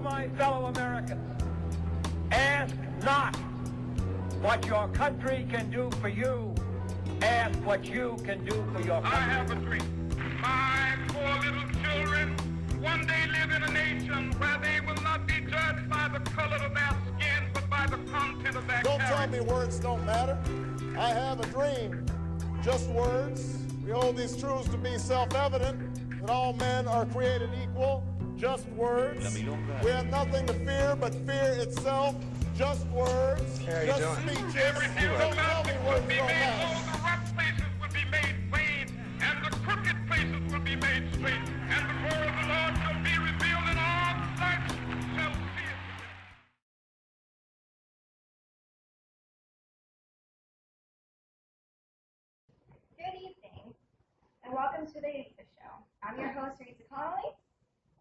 my fellow Americans, ask not what your country can do for you. Ask what you can do for your country. I have a dream. My poor little children one day live in a nation where they will not be judged by the color of their skin, but by the content of their Don't character. tell me words don't matter. I have a dream. Just words. We hold these truths to be self-evident, that all men are created equal. Just words. We have nothing to fear but fear itself. Just words. Just speeches. Don't tell me words don't matter. All the rough places will be made plain, and the crooked places will be made straight, and the glory of the Lord shall be revealed, and all sight shall see it. Good evening, and welcome to the Rita Show. I'm your host, Rita Connolly,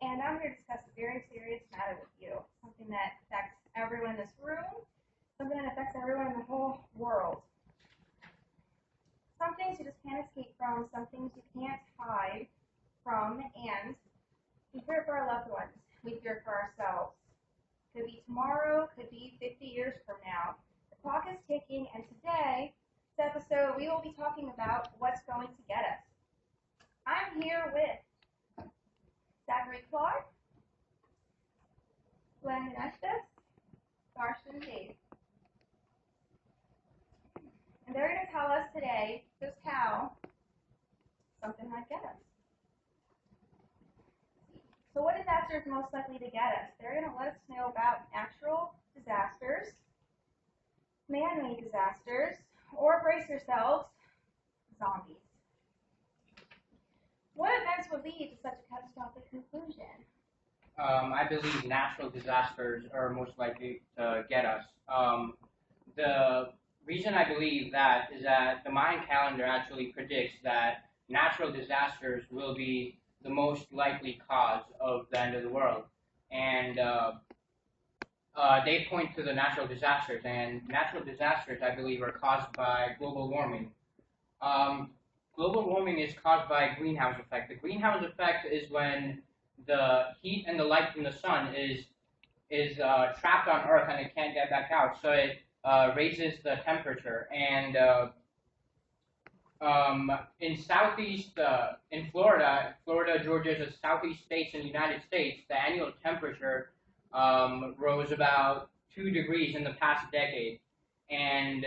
and I'm here to discuss a very serious matter with you, something that affects everyone in this room, something that affects everyone in the whole world. Some things you just can't escape from, some things you can't hide from, and we fear for our loved ones. We fear for ourselves. Could be tomorrow, could be 50 years from now. The clock is ticking, and today, this episode, we will be talking about what's going to get us. I'm here with Zachary Clark, Glenn Estes, Garston Dave. And they're going to tell us today just how something might get us. So what disaster is most likely to get us? They're going to let us know about natural disasters, man-made disasters, or brace yourselves, zombies. What events would lead to such a catastrophic conclusion? I believe natural disasters are most likely to get us. The reason I believe that is that the Mayan calendar actually predicts that natural disasters will be the most likely cause of the end of the world. And they point to the natural disasters, and natural disasters, I believe, are caused by global warming. Global warming is caused by a greenhouse effect. The greenhouse effect is when the heat and the light from the sun is trapped on Earth and it can't get back out, so it raises the temperature. And in southeast, in Florida, Georgia is a southeast state in the United States. The annual temperature rose about 2 degrees in the past decade, and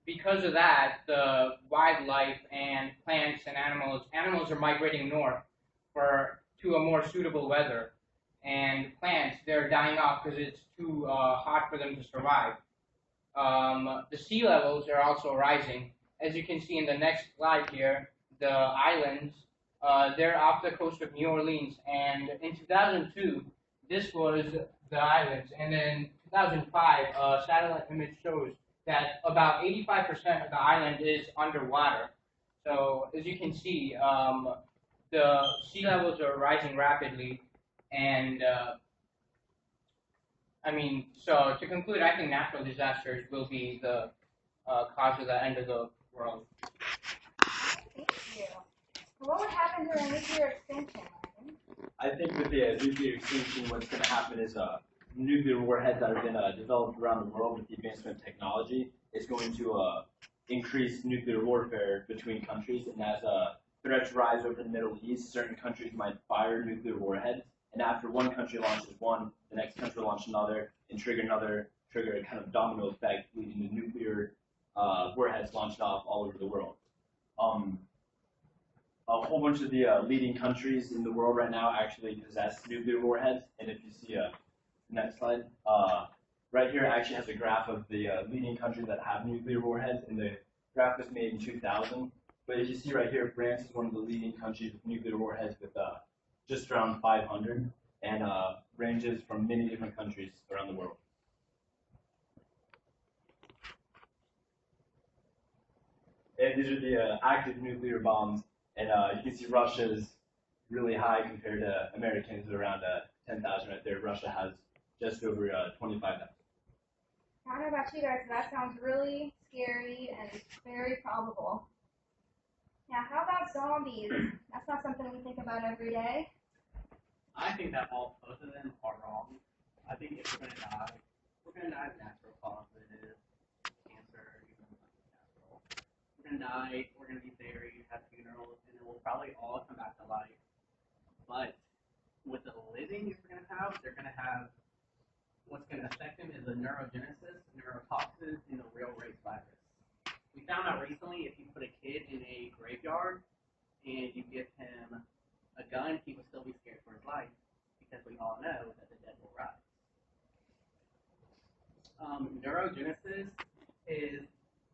because of that, the wildlife and plants and animals are migrating north to a more suitable weather, and plants, they're dying off because it's too hot for them to survive. The sea levels are also rising. As you can see in the next slide here, the islands, they're off the coast of New Orleans, and in 2002, this was the islands, and in 2005, a satellite image shows that about 85% of the island is underwater. So as you can see, the sea levels are rising rapidly, and so to conclude, I think natural disasters will be the cause of the end of the world. Thank you. What would happen during nuclear extinction, Ryan? I think with the nuclear extinction, what's going to happen is nuclear warheads that have been developed around the world with the advancement of technology is going to increase nuclear warfare between countries, and as threats rise over the Middle East, certain countries might fire nuclear warheads, and after one country launches one, the next country will launch another, and trigger a kind of domino effect, leading to nuclear warheads launched off all over the world. A whole bunch of the leading countries in the world right now actually possess nuclear warheads, and if you see next slide, right here actually has a graph of the leading countries that have nuclear warheads, and the graph was made in 2000. But as you see right here, France is one of the leading countries with nuclear warheads with just around 500, and ranges from many different countries around the world. And these are the active nuclear bombs, and you can see Russia's really high compared to Americans, around 10,000 right there. Russia has just over 25,000. I don't know about you guys, but that sounds really scary and very probable. Now, how about zombies? That's not something we think about every day. I think that both of them are wrong. I think if we're gonna die of natural causes, cancer, even natural. We're gonna die, we're gonna be buried, have funerals, and then we'll probably all come back to life. But with the living we're gonna have, they're gonna have what's gonna affect them is the neurogenesis, neurotoxins, and the real race virus. We found out recently if you put a kid in a graveyard and you give him a gun, he will still be scared for his life because we all know that the dead will rise. Neurogenesis is,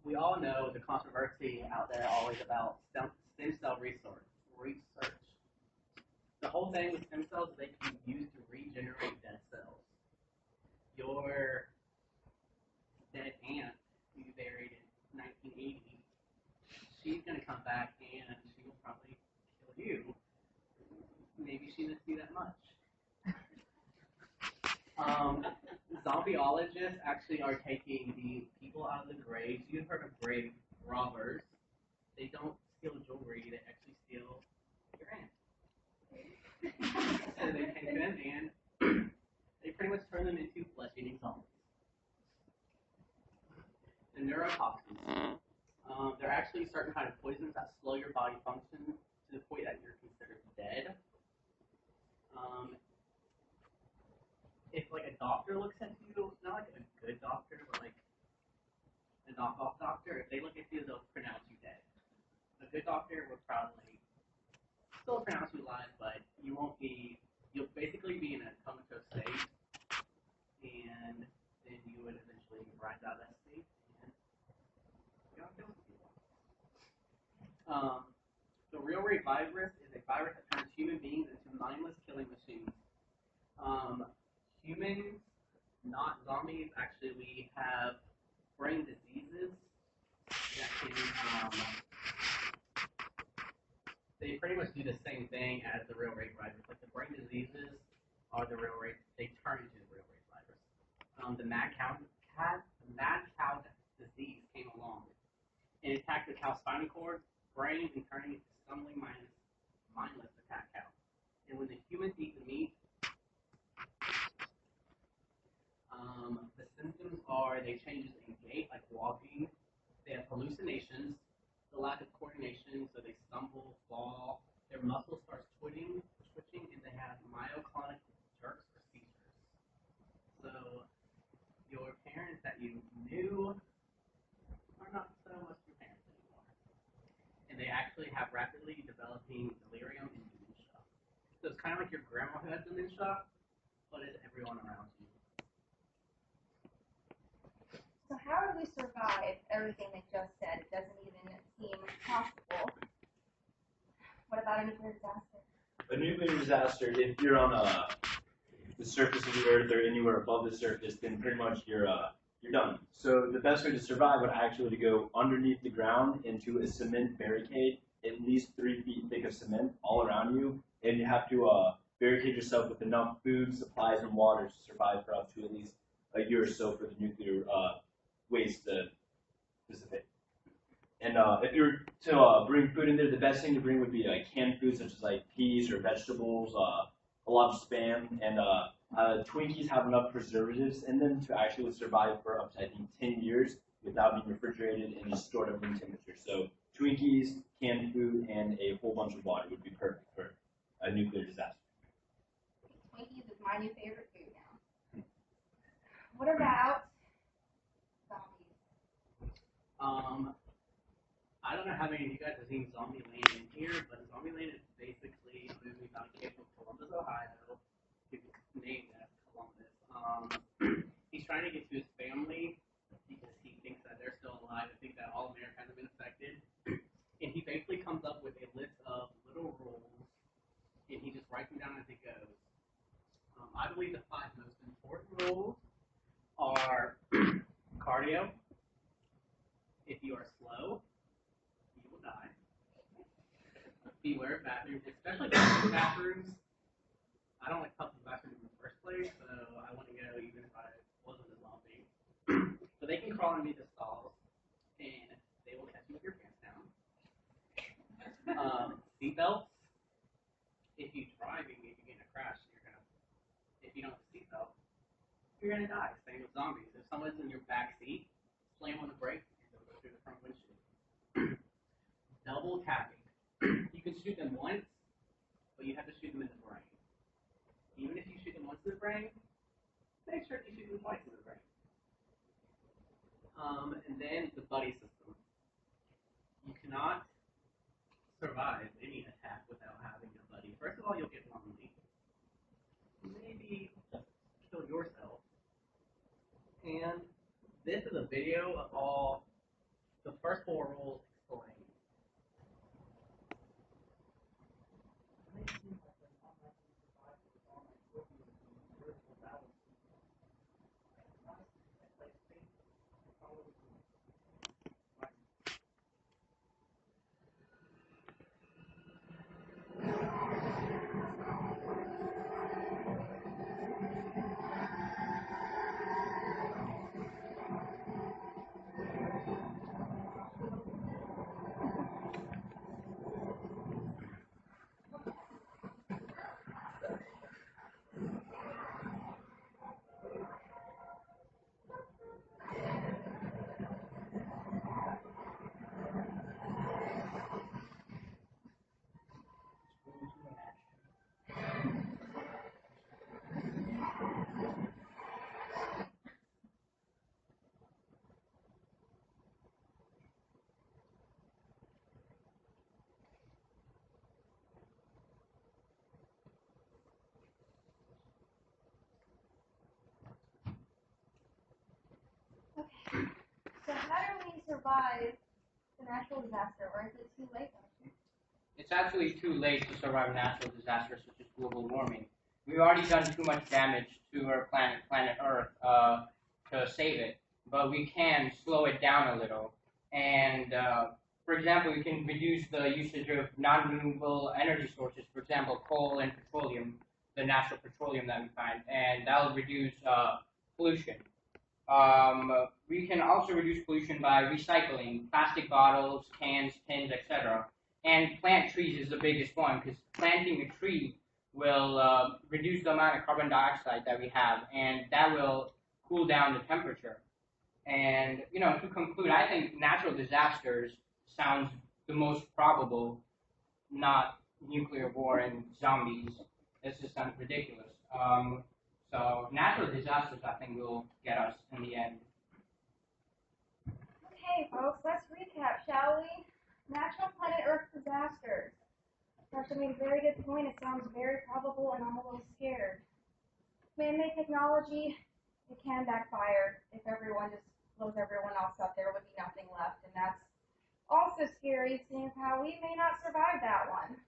we all know the controversy out there always about stem cell research. The whole thing with stem cells is they can be used to regenerate dead cells. Your dead aunt who you buried in 1980, she's going to come back and she will probably kill you. Maybe she didn't see that much. Zombieologists actually are taking the people out of the graves. You've heard of grave robbers. They don't steal jewelry, they actually steal your aunt. So they take them and they pretty much turn them into flesh-eating zombies. The neurotoxins. They're actually certain kind of poisons that slow your body function to the point that you're considered dead. If like a doctor looks at you, not like a good doctor, but like a knockoff doctor, if they look at you, they'll pronounce you dead. A good doctor would probably still pronounce you alive, but you won't be. You'll basically be in a comatose state, and then you would eventually rise out of that state and you don't kill people. The real rate virus is a virus that turns human beings into mindless killing machines. Humans, not zombies. Actually, we have brain diseases that can. They pretty much do the same thing as the real rate virus. Like the brain diseases are the real rate. They turn into the real rate virus. The mad cow disease came along and attacked the cow's spinal cord, brain, and turning it to stumbling, mindless attack cow. And when the humans eat the meat, the symptoms are they change in gait, like walking. They have hallucinations, the lack of coordination, so they stumble, fall. Their muscles start twitching, and they have myoclonic jerks or seizures. So your parents that you knew are not so much your parents anymore. And they actually have rapidly developing delirium and dementia. So it's kind of like your grandma who has dementia, but it's everyone around you. So how do we survive everything they just said? It doesn't even seem possible. What about a nuclear disaster? A nuclear disaster, if you're on the surface of the Earth or anywhere above the surface, then pretty much you're done. So the best way to survive would actually to go underneath the ground into a cement barricade, at least 3 feet thick of cement all around you, and you have to barricade yourself with enough food, supplies, and water to survive for up to at least a year or so for the nuclear waste to dissipate. And if you were to bring food in there, the best thing to bring would be canned food such as like peas or vegetables, a lot of Spam, and Twinkies have enough preservatives in them to actually survive for up to, I think, 10 years without being refrigerated and just stored at room temperature. So Twinkies, canned food, and a whole bunch of water would be perfect for a nuclear disaster. Twinkies is my new favorite food now. What about zombies? I don't know how many of you guys have seen Zombieland in here, but Zombieland is basically a movie about a kid from Columbus, Ohio, who's named as Columbus. He's trying to get to his family because he thinks that they're still alive and thinks that all America has been affected. And he basically comes up with a list of little rules, and he just writes them down as he goes. I believe the 5 most important rules are cardio. If you are slow, you will die. Beware of bathrooms, especially public bathrooms. I don't like public bathrooms in the first place, so I want to go even if I wasn't a zombie. So they can crawl into the stalls, and they will catch you with your pants down. Seatbelts. If you're driving and you get in a crash, you're gonna. If you don't have a seatbelt, you're gonna die. Same with zombies. If someone's in your back seat, slam on the brake, and they'll go through the front windshield. Double tapping. You can shoot them once, but you have to shoot them in the brain. Even if you shoot them once in the brain, make sure you shoot them twice in the brain. And then the buddy system. You cannot survive any attack without having a buddy. First of all, you'll get lonely. Maybe kill yourself. And this is a video of all the first 4 rules explained. Okay. So how do we survive the natural disaster, or is it too late? It's actually too late to survive natural disasters such as global warming. We've already done too much damage to our planet Earth, to save it. But we can slow it down a little. And, for example, we can reduce the usage of non-renewable energy sources, for example, coal and petroleum, the natural petroleum that we find, and that will reduce pollution. We can also reduce pollution by recycling plastic bottles, cans, tins, etc. And plant trees is the biggest one, because planting a tree will reduce the amount of carbon dioxide that we have, and that will cool down the temperature. And, to conclude, I think natural disasters sounds the most probable, not nuclear war and zombies. This just sounds ridiculous. So natural disasters, I think, will get us in the end. Okay, folks, let's recap, shall we? Natural planet Earth disasters. Dr. made a very good point. It sounds very probable, and I'm a little scared. Man-made technology, it can backfire if everyone just blows everyone else up. There would be nothing left, and that's also scary, seeing how we may not survive that one.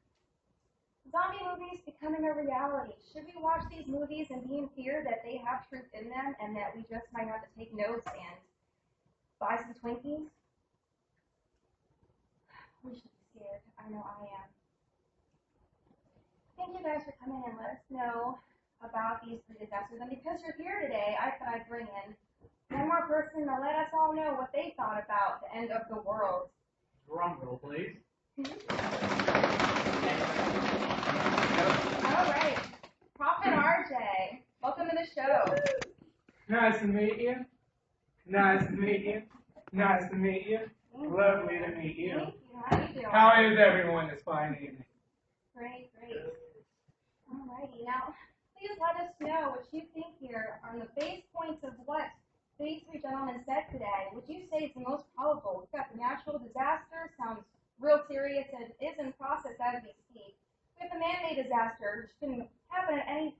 Zombie movies becoming a reality. Should we watch these movies and be in fear that they have truth in them and that we just might have to take notes and buy some Twinkies? We should be scared. I know I am. Thank you guys for coming and let us know about these 3 disasters. And because you're here today, I thought I'd bring in one more person to let us all know what they thought about the end of the world. Drum roll, please. All right. Prophet RJ, welcome to the show. Nice to meet you. Nice to meet you. Nice to meet you. Lovely to meet you. Thank you. How are you doing? How is everyone this fine evening? Great, great. Alrighty, now please let us know what you think here on the base points of what these 3 gentlemen said today. Would you say it's the most probable? We've got the natural disaster, sounds real serious, and it is in process as we speak. We have the man-made disaster, which can happen at any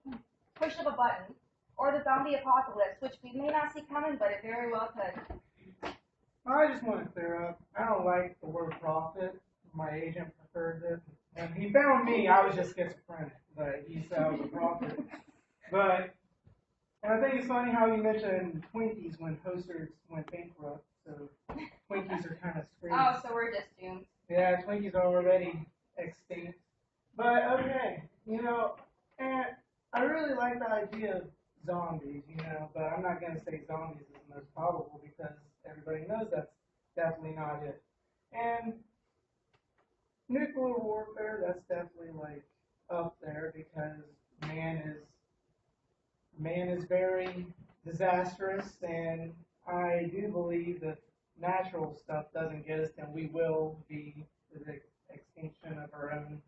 push of a button, or the zombie apocalypse, which we may not see coming, but it very well could. I just want to clear up. I don't like the word prophet. My agent prefers it. And he found me. I was just schizophrenic, but he said I was a prophet. But and I think it's funny how you mentioned Twinkies when Hosters went bankrupt. So Twinkies are kind of screwed. Oh, so we're just doomed. Yeah, Twinkies are already extinct. But okay, and I really like the idea of zombies, but I'm not going to say zombies is the most probable because everybody knows that's definitely not it. And nuclear warfare, that's definitely like up there because man is very disastrous, and I do believe that natural stuff doesn't get us, then we will be the extinction of our own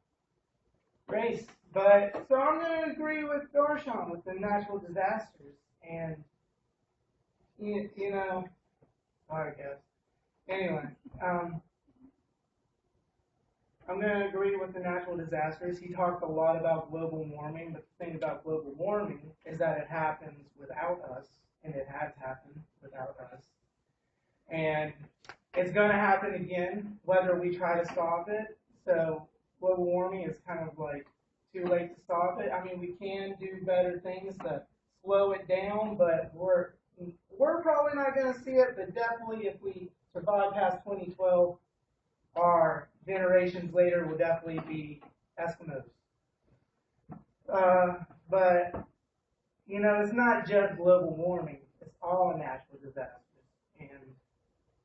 race. But so I'm going to agree with Darshan with the natural disasters, and you know, sorry guys. Anyway, I'm going to agree with the natural disasters. He talked a lot about global warming, but the thing about global warming is that it happens without us, and it has happened without us. And it's going to happen again, whether we try to stop it. So global warming is kind of like too late to stop it. I mean, we can do better things to slow it down, but we're probably not going to see it, but definitely if we survive past 2012, our generations later will definitely be Eskimos. But, you know, it's not just global warming. It's all natural disasters. And,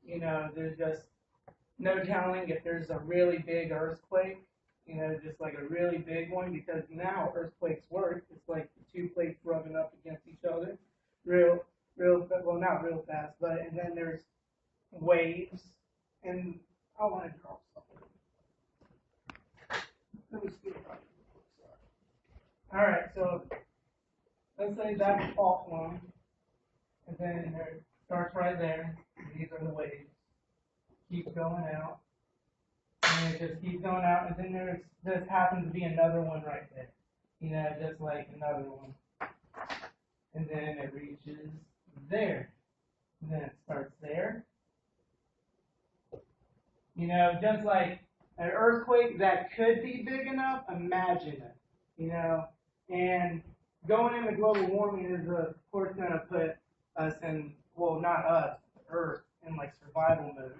you know, there's just no telling if there's a really big earthquake, you know, just like a really big one, because you know how earthquakes work. It's like the two plates rubbing up against each other well, not real fast, but, and then there's waves, and I want to draw something. Let me see if I can. All right, so let's say that's fault one, and then it starts right there. These are the waves. Keeps going out, and it just keeps going out, and then this happens to be another one right there. You know, just like another one. And then it reaches there. And then it starts there. You know, just like an earthquake that could be big enough, imagine it. You know, and going into global warming is, of course, going to put us in, well, not us, the Earth, in like survival mode.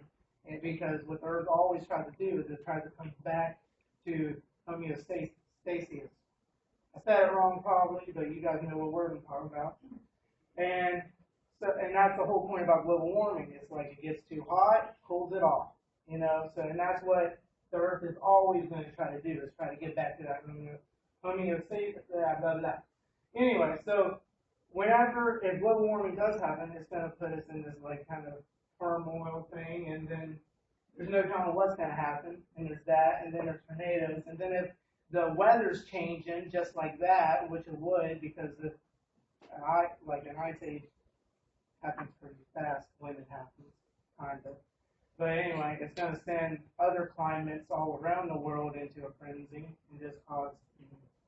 And because what the Earth always tries to do is it tries to come back to homeostasis. I said it wrong probably, but you guys know what word I'm talking about. And so, and that's the whole point about global warming. It's like it gets too hot, cools it off. You know, so and that's what the Earth is always going to try to do, is try to get back to that homeostasis, blah, blah, blah. Anyway, so whenever, if global warming does happen, it's going to put us in this like kind of turmoil thing, and then there's no telling what's going to happen, and there's that, and then there's tornadoes, and then if the weather's changing just like that, which it would, because if an ice age happens pretty fast when it happens, kind of. But anyway, it's going to send other climates all around the world into a frenzy and just cause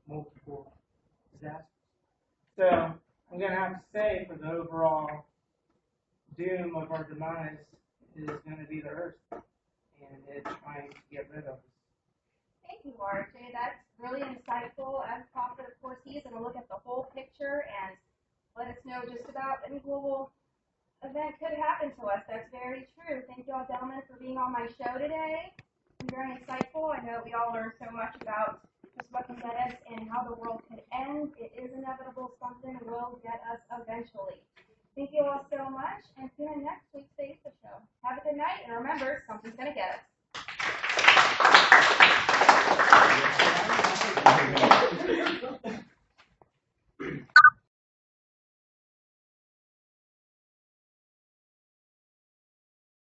multiple disasters. So I'm going to have to say, for the overall doom of our demise is going to be the Earth, and it's trying to get rid of us. Thank you, RJ. That's really insightful. As Prophet, of course, he's going to look at the whole picture and let us know just about any global event could happen to us. That's very true. Thank you all, gentlemen, for being on my show today. It's very insightful. I know we all learned so much about just what can get us and how the world could end. It is inevitable. Something will get us eventually. Thank you all so much, and tune in next week's Facebook show. Have a good night, and remember, something's going to get us.